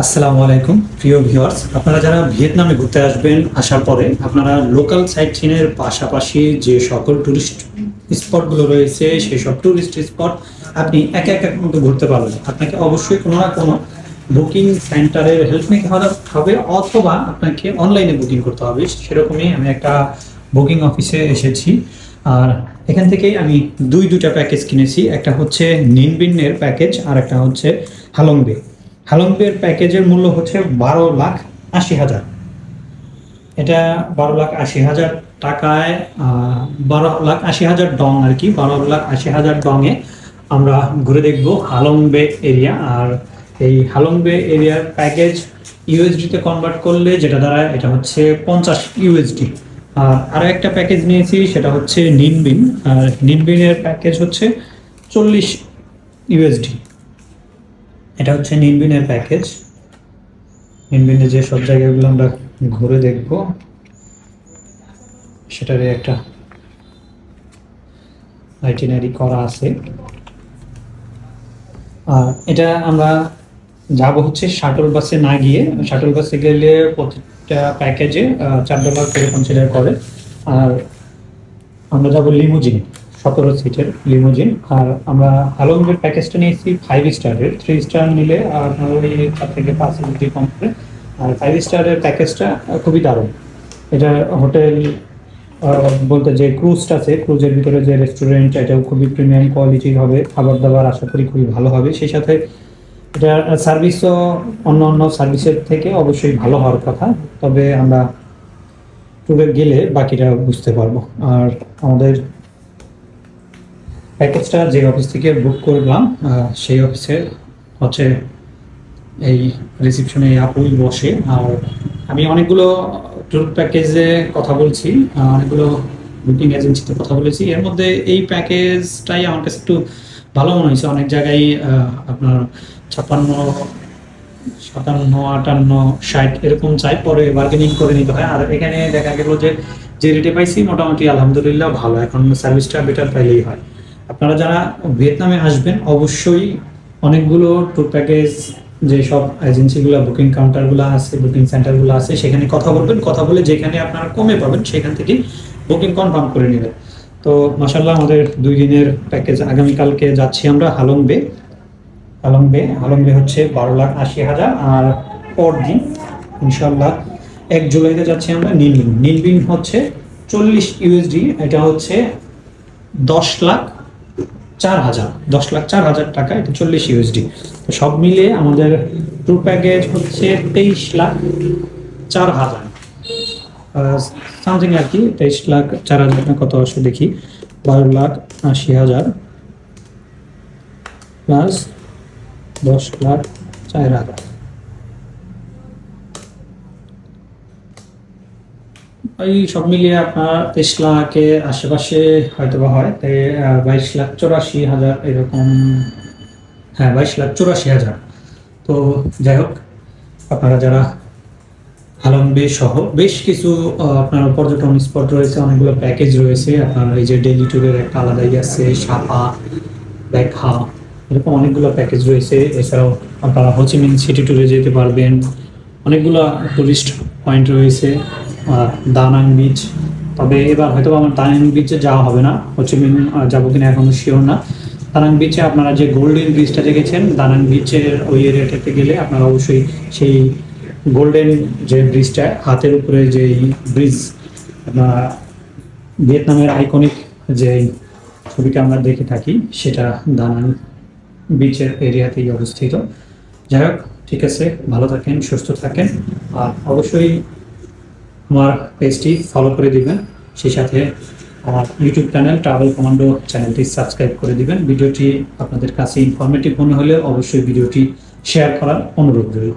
আসসালামু আলাইকুম প্রিয় ভিউয়ার্স, আপনারা যারা ভিয়েতনামে ঘুরতে আসবেন, আসার পরে আপনারা লোকাল সাইট সিনের পাশাপাশি যে সকল টুরিস্ট স্পটগুলো রয়েছে সেই সব টুরিস্ট স্পট আপনি একা একা কিন্তু ঘুরতে পারবেন। আপনাকে অবশ্যই কোনো না কোনো বুকিং সেন্টারের হেল্প নিতে হবে অথবা আপনাকে অনলাইনে বুকিং করতে হবে। সেরকমই আমি একটা বুকিং অফিসে এসেছি, আর এখান থেকেই আমি দুইটা প্যাকেজ কিনেছি। একটা হচ্ছে নিনবিনের প্যাকেজ আর একটা হচ্ছে হালংবে। হালংবের প্যাকেজের মূল্য হচ্ছে 12,80,000। এটা 12,80,000 টাকায় 12,80,000 ডং আর কি। 12,80,000 ডংয়ে আমরা ঘুরে দেখব হালংবে এরিয়া। আর এই হালংবে এরিয়ার প্যাকেজ ইউএসডিতে কনভার্ট করলে যেটা দাঁড়ায় এটা হচ্ছে 50 ইউএসডি। আর একটা প্যাকেজ নিয়েছি সেটা হচ্ছে নিনবিন, আর নিনবিনের প্যাকেজ হচ্ছে 40 ইউএসডি। এটা হচ্ছে নিনবিনের প্যাকেজ। নিনবিনে যে সব জায়গাগুলো আমরা ঘুরে দেখব সেটারই একটা আইটিনারি করা আছে। আর এটা আমরা যাব হচ্ছে শাটল বাসে না গিয়ে, শাটল বাসে গেলে প্রত্যেকটা প্যাকেজে $4 করে কনসিডার করে। আর আমরা যাব লিমুজিন, 17 সিটের লিমুজিন। আর আমরা হালংবের প্যাকেজটা নিয়েছি 5 স্টারের। 3 স্টার নিলে আপনার ওই 4 থেকে 5 ইউএসডি কম করে। আর 5 স্টারের প্যাকেজটা খুবই দারুণ। এটা হোটেল বলতে যে ক্রুজটা আছে, ক্রুজের ভিতরে যে রেস্টুরেন্ট, এটাও খুবই প্রিমিয়াম কোয়ালিটির হবে। খাবার দাবার আশা করি খুবই ভালো হবে। সেই সাথে এটার সার্ভিসও অন্য সার্ভিসের থেকে অবশ্যই ভালো হওয়ার কথা। তবে আমরা ট্যুরে গেলে বাকিটা বুঝতে পারবো। আর আমাদের প্যাকেজটা যে অফিস থেকে বুক করলাম সেই অফিসে হচ্ছে এই রিসিপশনে আপুই বসে। আর আমি অনেকগুলো ট্যুর প্যাকেজে কথা বলছি, অনেকগুলো বুকিং এজেন্সিতে কথা বলেছি। এর মধ্যে এই প্যাকেজটাই আমার কাছে একটু ভালো মনে হয়েছে। অনেক জায়গায় আপনার 56, 57, 58, 60 এরকম চাই, পরে বার্গেনিং করে নিতে হয়। আর এখানে দেখা গেল যে রেটে পাইছি মোটামুটি আলহামদুলিল্লাহ ভালো। এখন সার্ভিসটা বেটার পাইলেই হয়। আপনারা যারা ভিয়েতনামে আসবেন অবশ্যই অনেকগুলো ট্যুর প্যাকেজ যে সব এজেন্সিগুলো, বুকিং কাউন্টারগুলো আছে, বুকিং সেন্টারগুলো আছে, সেখানে কথা বলবেন। কথা বলে যেখানে আপনারা কমে পাবেন সেখান থেকে বুকিং কনফার্ম করে নেবেন। তো মাশাআল্লাহ আমাদের 2 দিনের প্যাকেজ। আগামীকালকে যাচ্ছি আমরা হালংবে। হালংবে হচ্ছে 12,80,000। আর পরদিন ইনশাআল্লাহ 1 জুলাইতে যাচ্ছি আমরা নিনবিন। নিনবিন হচ্ছে 40 ইউএসডি। এটা হচ্ছে 10,04,000 টাকা। এটা 40 ইউএসডি। তো সব মিলে আমাদের ট্যুর প্যাকেজ হচ্ছে 23,04,000 সামথিং আর কি। 23,04,000 না কত আসে দেখি। 12,80,000 প্লাস 10,04,000, ওই সব মিলিয়ে আপনার 23 লাখের আশেপাশে হয়তো বা হয়। তাই 22,84,000 এরকম। হ্যাঁ, 22,84,000। তো যাই হোক, আপনারা যারা হালংবে সহ বেশ কিছু আপনার পর্যটন স্পট রয়েছে, অনেকগুলো প্যাকেজ রয়েছে। আপনার এই যে ডেইলি ট্যুরের একটা আলাদাই আছে, সাপা, ব্যাঘা, এরকম অনেকগুলো প্যাকেজ রয়েছে। এছাড়াও আপনারা হোচিমিন সিটি ট্যুরে যেতে পারবেন। অনেকগুলো টুরিস্ট পয়েন্ট রয়েছে। দানাং বিচ, তবে এবার হয়তো আমার দানাং বিচে যাওয়া হবে না। হোচিমিন যাবো কিনা এখনো শিওর না। দানাং বিচে আপনারা যে গোল্ডেন ব্রিজটা দেখেছেন, দানাং বিচের ওই এরিয়াটাতে গেলে আপনারা অবশ্যই সেই গোল্ডেন যে ব্রিজটা, হাতের উপরে যে ব্রিজ, আপনার ভিয়েতনামের আইকনিক যে ছবিটা আমরা দেখে থাকি, সেটা দানাং বিচের এরিয়াতেই অবস্থিত। যাই হোক, ঠিক আছে, ভালো থাকেন, সুস্থ থাকেন। আর অবশ্যই আমার পেজটি ফলো করে দিবেন। সেই সাথে আমার ইউটিউব চ্যানেল ট্রাভেল কমান্ডো চ্যানেলটি সাবস্ক্রাইব করে দিবেন। ভিডিওটি আপনাদের কাছে ইনফরমেটিভ মনে হলে অবশ্যই ভিডিওটি শেয়ার করার অনুরোধ রইল।